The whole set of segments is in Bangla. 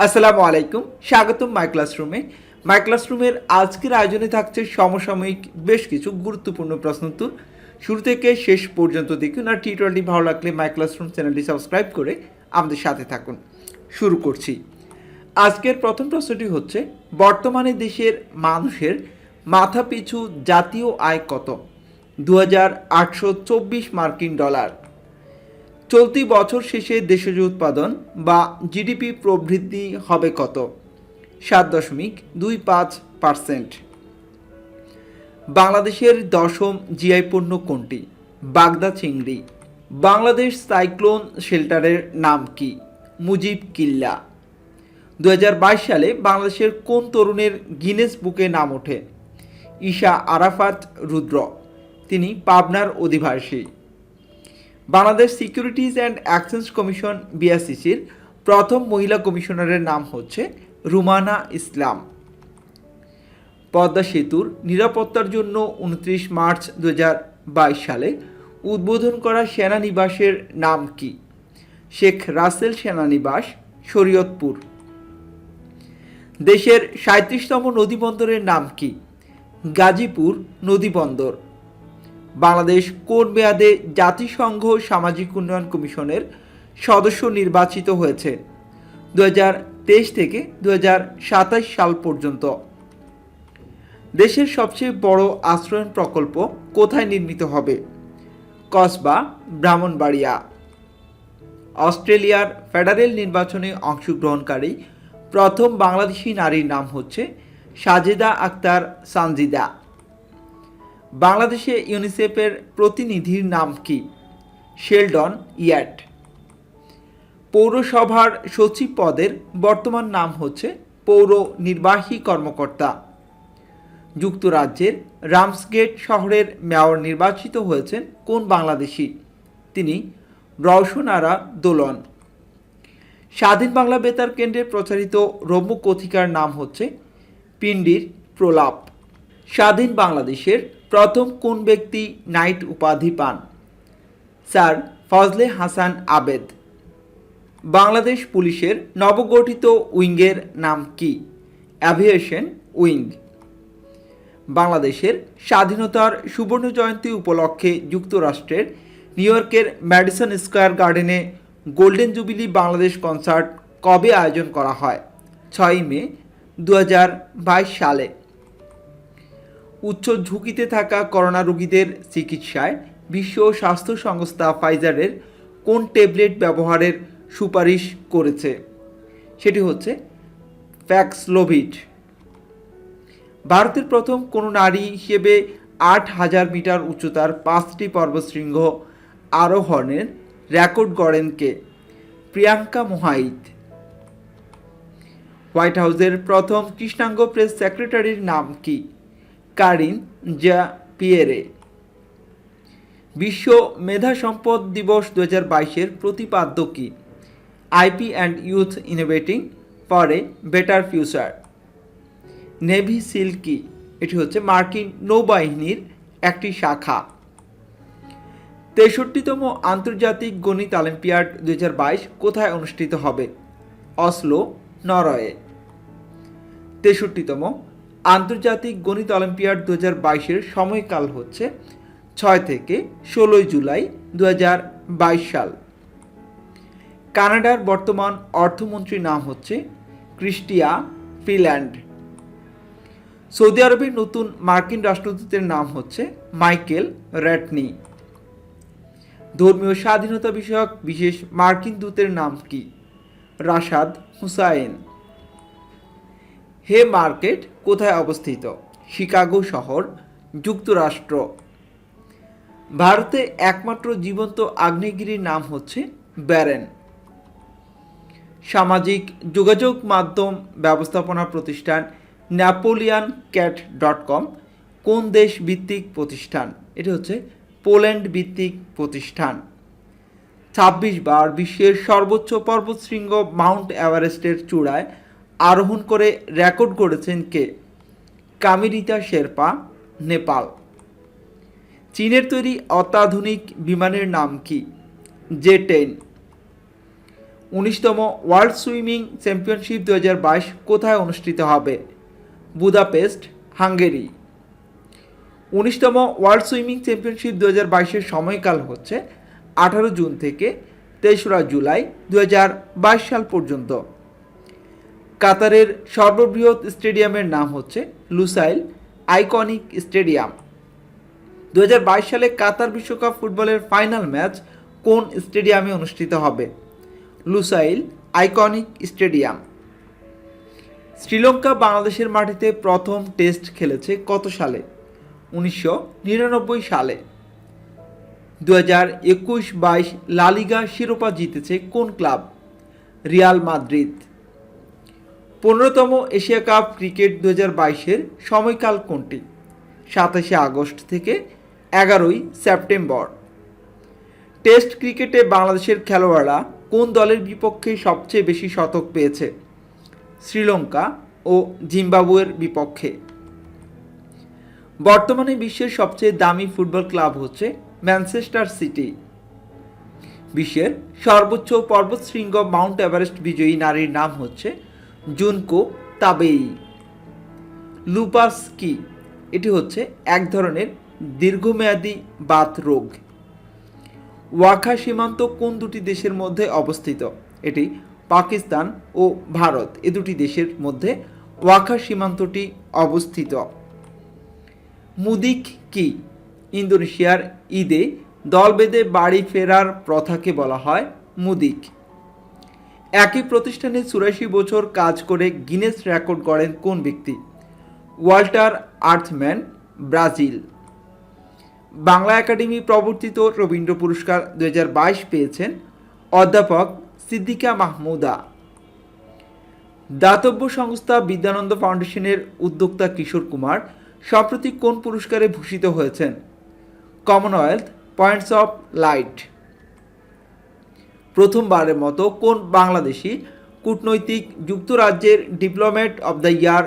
আসসালামু আলাইকুম, স্বাগতম মাই ক্লাসরুমে। মাই ক্লাসরুমের আজকের আয়োজনে থাকছে সমসাময়িক বেশ কিছু গুরুত্বপূর্ণ প্রশ্ন উত্তর। শুরু থেকে শেষ পর্যন্ত দেখুন, আর টিউটোরিয়ালটি ভালো লাগলে মাই ক্লাসরুম চ্যানেলটি সাবস্ক্রাইব করে আমাদের সাথে থাকুন। শুরু করছি। আজকের প্রথম প্রশ্নটি হচ্ছে, বর্তমানে দেশের মানুষের মাথাপিছু জাতীয় আয় কত? 2824 মার্কিন ডলার। চলতি বছর শেষে দেশজ উৎপাদন বা জিডিপি প্রবৃদ্ধি হবে কত? 7.25%। বাংলাদেশের দশম জিআই পণ্য কোনটি? বাগদা চিংড়ি। বাংলাদেশ সাইক্লোন শেল্টারের নাম কি? মুজিব কিল্লা। 2022 সালে বাংলাদেশের কোন তরুণের গিনেস বুকে নাম ওঠে? ঈশা আরাফাত রুদ্র। তিনি পাবনার অধিবাসী। Bangladesh Securities and Exchange Commission বিএসইসির প্রথম মহিলা কমিশনারের নাম হচ্ছে রুমানা ইসলাম। পদ্মা সেতুর নিরাপত্তার জন্য 29 মার্চ 2022 সালে উদ্বোধন করা সেনানিবাসের নাম কি? শেখ রাসেল সেনানিবাস, শরীয়তপুর। দেশের 37তম নদীবন্দরের নাম কি? গাজীপুর নদীবন্দর। বাংলাদেশ কোন মেয়াদে জাতিসংঘ সামাজিক উন্নয়ন কমিশনের সদস্য নির্বাচিত হয়েছে? 2023 থেকে 2027 সাল পর্যন্ত। দেশের সবচেয়ে বড় আশ্রয়ণ প্রকল্প কোথায় নির্মিত হবে? কসবা, ব্রাহ্মণবাড়িয়া। অস্ট্রেলিয়ার ফেডারেল নির্বাচনে অংশগ্রহণকারী প্রথম বাংলাদেশি নারীর নাম হচ্ছে সাজেদা আক্তার সানজিদা। বাংলাদেশে ইউনিসেফের প্রতিনিধির নাম কি? Sheldon yacht. পৌরসভার সচিব পদের বর্তমান নাম হচ্ছে পৌর নির্বাহী কর্মকর্তা। যুক্তরাজ্যের রামসগেট শহরের মেয়র নির্বাচিত হয়েছেন কোন বাংলাদেশি? তিনি রওশন আরা দোলন। স্বাধীন বাংলা বেতার কেন্দ্রে প্রচারিত রম্য কথিকার নাম হচ্ছে পিণ্ডির প্রলাপ। স্বাধীন বাংলাদেশের প্রথম কোন ব্যক্তি নাইট উপাধি পান? স্যার ফজলে হাসান আবেদ। বাংলাদেশ পুলিশের নবগঠিত উইংয়ের নাম কি? Aviation wing. বাংলাদেশের স্বাধীনতার সুবর্ণ জয়ন্তী উপলক্ষে যুক্তরাষ্ট্রের নিউ ইয়র্কের ম্যাডিসন স্কয়ার গার্ডেনে গোল্ডেন জুবিলি বাংলাদেশ কনসার্ট কবে আয়োজন করা হয়? 6 মে 2022 সালে। উচ্চ ঝুঁকিতে থাকা করোনা রোগীদের চিকিৎসায় বিশ্ব স্বাস্থ্য সংস্থা ফাইজারের কোন ট্যাবলেট ব্যবহারের সুপারিশ করেছে? সেটি হচ্ছে প্যাক্সলোভিড। ভারতের প্রথম কোনো নারী হিসেবে 8000 মিটার উচ্চতার 5টি পর্বতশৃঙ্গ আরোহণের রেকর্ড গড়েন কে? প্রিয়াঙ্কা মোহাইত। হোয়াইট হাউসের প্রথম কৃষ্ণাঙ্গ প্রেস সেক্রেটারির নাম কি? কারিন জা পিয়েরে। বিশ্ব মেধা সম্পদ দিবস 2022-এর প্রতিপাদ্য কি? IP and youth innovating for a better future. Navy seal কি? এটি হচ্ছে মার্কিন নৌবাহিনীর একটি শাখা। 63তম আন্তর্জাতিক গণিত অলিম্পিয়াড 2022 কোথায় অনুষ্ঠিত হবে? Oslo, Norway. 63তম আন্তর্জাতিক গণিত অলিম্পিয়াড 2022-এর সময়কাল হচ্ছে 6 থেকে 16 জুলাই 2022 সাল। কানাডার বর্তমান অর্থমন্ত্রীর নাম হচ্ছে ক্রিস্টিয়া ফ্রিল্যান্ড। সৌদি আরবের নতুন মার্কিন রাষ্ট্রদূতের নাম হচ্ছে মাইকেল র্যাটনি। ধর্মীয় স্বাধীনতা বিষয়ক বিশেষ মার্কিন দূতের নাম কি? রাশাদ হুসাইন। হে মার্কেট কোথায় অবস্থিত? শিকাগো শহর, যুক্তরাষ্ট্র। ভারতে একমাত্র জীবন্ত আগ্নেয়গিরির নাম হচ্ছে ব্যারেন। সামাজিক যোগাযোগ মাধ্যম ব্যবস্থাপনা প্রতিষ্ঠান napoleoncats.com কোন দেশ ভিত্তিক প্রতিষ্ঠান? এটি হচ্ছে পোল্যান্ড ভিত্তিক প্রতিষ্ঠান। 26 বার বিশ্বের সর্বোচ্চ পর্বতশৃঙ্গ মাউন্ট এভারেস্টের চূড়ায় আরোহণ করে রেকর্ড গড়েছেন কে? কামিরিতা শেরপা, নেপাল। চীনের তৈরি অত্যাধুনিক বিমানের নাম কি? জে-10। 19তম ওয়ার্ল্ড সুইমিং চ্যাম্পিয়নশিপ 2022 কোথায় অনুষ্ঠিত হবে? Budapest, Hungary. 19তম ওয়ার্ল্ড সুইমিং চ্যাম্পিয়নশিপ 2022-এর সময়কাল হচ্ছে 18 জুন থেকে 3রা জুলাই 2022 সাল পর্যন্ত। কাতারের সর্ববৃহৎ স্টেডিয়ামের নাম হচ্ছে লুসাইল আইকনিক স্টেডিয়াম। 2022 সালে কাতার বিশ্বকাপ ফুটবলের ফাইনাল ম্যাচ কোন স্টেডিয়ামে অনুষ্ঠিত হবে? Lusail iconic stadium. শ্রীলঙ্কা বাংলাদেশের মাটিতে প্রথম টেস্ট খেলেছে কত সালে? 1999 সালে। 2021-22 লা লিগা শিরোপা জিতেছে কোন ক্লাব? Real Madrid. 15তম এশিয়া কাপ ক্রিকেট 2022-এর সময়কাল কোনটি? 27 আগস্ট থেকে 11 সেপ্টেম্বর। টেস্ট ক্রিকেটে বাংলাদেশের খেলোয়াড়রা কোন দলের বিপক্ষে সবচেয়ে বেশি শতক পেয়েছে? শ্রীলঙ্কা ও জিম্বাবুয়ের বিপক্ষে। বর্তমানে বিশ্বের সবচেয়ে দামি ফুটবল ক্লাব হচ্ছে ম্যানচেস্টার সিটি। বিশ্বের সর্বোচ্চ পর্বতশৃঙ্গ মাউন্ট এভারেস্ট বিজয়ী নারীর নাম হচ্ছে জুনকো তাবেই। লুপাস কি? এটি হচ্ছে এক ধরনের দীর্ঘমেয়াদী বাত রোগ। ওয়াখা সীমান্ত কোন দুটি দেশের মধ্যে অবস্থিত? এটি পাকিস্তান ও ভারত এ দুটি দেশের মধ্যে ওয়াখা সীমান্তটি অবস্থিত। মুদিক কি? ইন্দোনেশিয়ার ঈদে দল বেঁধে বাড়ি ফেরার প্রথাকে বলা হয় মুদিক। একই প্রতিষ্ঠানে 84 বছর কাজ করে গিনেস রেকর্ড গড়েন কোন ব্যক্তি? Walter Orthmann, Brazil. Bangla Academy প্রবর্তিত রবীন্দ্র পুরস্কার 2022 পেয়েছেন অধ্যাপক সিদ্দিকা মাহমুদা। দাতব্য সংস্থা বিদ্যানন্দ ফাউন্ডেশনের উদ্যোক্তা কিশোর কুমার সম্প্রতি কোন পুরস্কারে ভূষিত হয়েছেন? Commonwealth points of light. প্রথমবারের মতো কোন বাংলাদেশি কূটনৈতিক যুক্তরাজ্যের ডিপ্লোম্যাট অব দ্য ইয়ার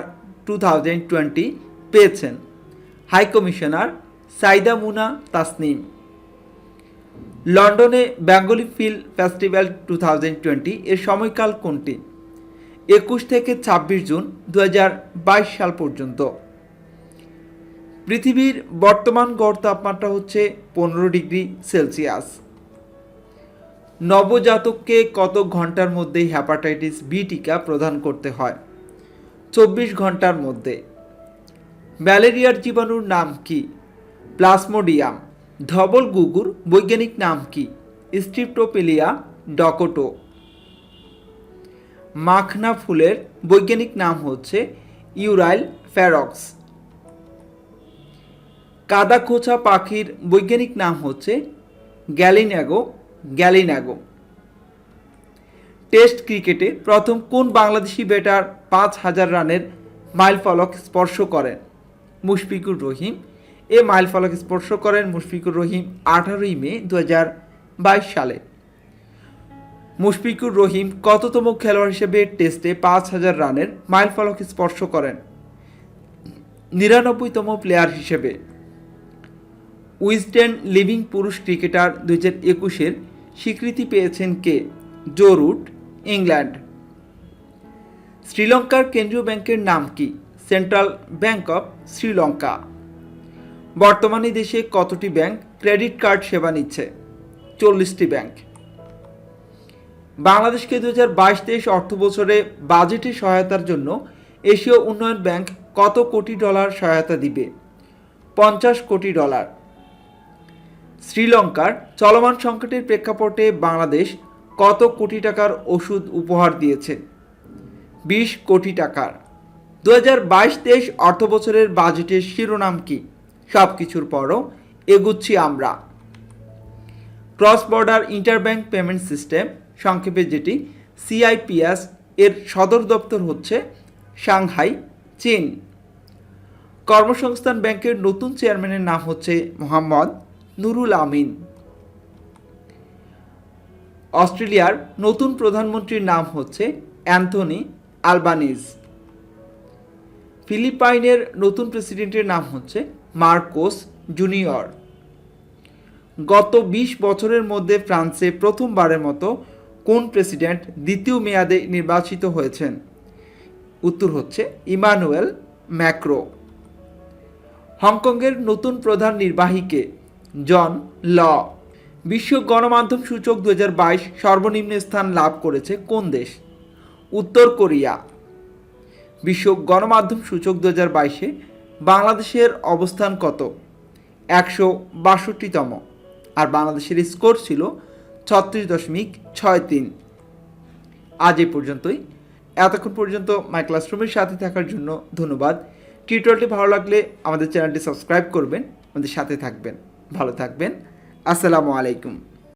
2020 পেয়েছেন? হাই কমিশনার সাইদা মুনা তাসনিম। লন্ডনে বেঙ্গলি ফিল্ম ফেস্টিভ্যাল 2020 এর সময়কাল কোনটি? 21 থেকে 26 জুন 2022 সাল পর্যন্ত। পৃথিবীর বর্তমান গড় তাপমাত্রা হচ্ছে 15 ডিগ্রি সেলসিয়াস। নবজাতককে কত ঘন্টার মধ্যে হেপাটাইটিস বি টিকা প্রদান করতে হয়? 24 ঘন্টার মধ্যে। ম্যালেরিয়ার জীবাণুর নাম কি? প্লাজমোডিয়াম। ধবল গুগুর বৈজ্ঞানিক নাম কি? স্ট্রিপ্টোপিলিয়া ডকোটো। মাখনা ফুলের বৈজ্ঞানিক নাম হচ্ছে ইউরাইল ফেরক্স। কাদা খোঁচা পাখির বৈজ্ঞানিক নাম হচ্ছে গ্যালিনাগো। টেস্ট ক্রিকেটে প্রথম কোন বাংলাদেশি ব্যাটার 5000 রানের মাইলফলক স্পর্শ করেন? মুশফিকুর রহিম। এ মাইলফলক স্পর্শ করেন মুশফিকুর রহিম 18 মে 2022 সালে। মুশফিকুর রহিম কততম খেলোয়াড় হিসেবে টেস্টে 5000 রানের মাইলফলক স্পর্শ করেন? 99তম প্লেয়ার হিসেবে। উইজডেন লিভিং পুরুষ ক্রিকেটার 2021-এর স্বীকৃতি পেয়েছেন কে? Joe Root, England. শ্রীলঙ্কার কেন্দ্রীয় ব্যাংকের নাম কি? Central bank of Sri Lanka. বর্তমানে দেশে কতটি ব্যাংক ক্রেডিট কার্ড সেবা নিচ্ছে? 40টি ব্যাংক। বাংলাদেশকে 2022-23 অর্থ বছরে বাজেটে সহায়তার জন্য এশীয় উন্নয়ন ব্যাংক কত কোটি ডলার সহায়তা দিবে? 50 কোটি ডলার। শ্রীলঙ্কার চলমান সংকটের প্রেক্ষাপটে বাংলাদেশ কত কোটি টাকার ওষুধ উপহার দিয়েছে? 20 কোটি টাকার। 2022-23 অর্থ বছরের বাজেটের শিরোনাম কি? সব কিছুর পরও এগুচ্ছি আমরা। ক্রস বর্ডার ইন্টারব্যাংক পেমেন্ট সিস্টেম, সংক্ষেপে যেটি CIPS, এর সদর দপ্তর হচ্ছে সাংহাই, চীন। কর্মসংস্থান ব্যাংকের নতুন চেয়ারম্যানের নাম হচ্ছে মোহাম্মদ নুরুল আমিন। অস্ট্রেলিয়ার নতুন প্রধানমন্ত্রীর নাম হচ্ছে অ্যান্থনি আলবানিজ। ফিলিপাইনের নতুন প্রেসিডেন্টের নাম হচ্ছে মার্কোস জুনিয়র। গত 20 বছরের মধ্যে ফ্রান্সে প্রথমবারের মতো কোন প্রেসিডেন্ট দ্বিতীয় মেয়াদে নির্বাচিত হয়েছেন? উত্তর হচ্ছে ইমানুয়েল ম্যাক্রো। হংকংয়ের নতুন প্রধান নির্বাহীকে? জন ল। বিশ্ব গণমাধ্যম সূচক 2022 সর্বনিম্ন স্থান লাভ করেছে কোন দেশ? উত্তর কোরিয়া। বিশ্ব গণমাধ্যম সূচক 2022-এ বাংলাদেশের অবস্থান কত? 162তম। আর বাংলাদেশের স্কোর ছিল 36.63। আজ এই পর্যন্তই। এতক্ষণ পর্যন্ত মাই ক্লাসরুমের সাথে থাকার জন্য ধন্যবাদ। টিউটোরিয়ালটি ভালো লাগলে আমাদের চ্যানেলটি সাবস্ক্রাইব করবেন, আমাদের সাথে থাকবেন। ভালো থাকবেন। আসসালামু আলাইকুম।